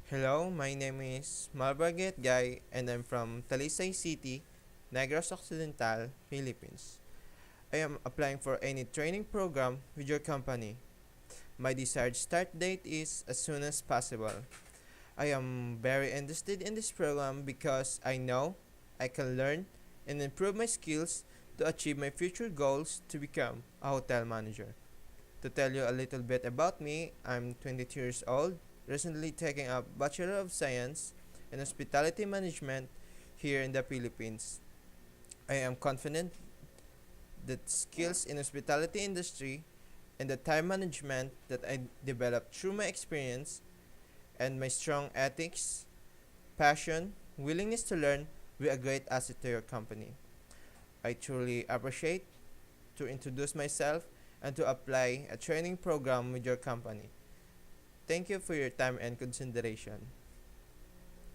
Hello, my name is Malbarget Guy and I'm from Talisay City, Negros Occidental, Philippines. I am applying for any training program with your company. My desired start date is as soon as possible. I am very interested in this program because I know I can learn and improve my skills to achieve my future goals to become a hotel manager. To tell you a little bit about me, I'm 22 years old, recently taking a Bachelor of Science in Hospitality Management here in the Philippines. I am confident that skills in hospitality industry and the time management that I developed through my experience and my strong ethics, passion, willingness to learn will be a great asset to your company. I truly appreciate to introduce myself and to apply a training program with your company. Thank you for your time and consideration.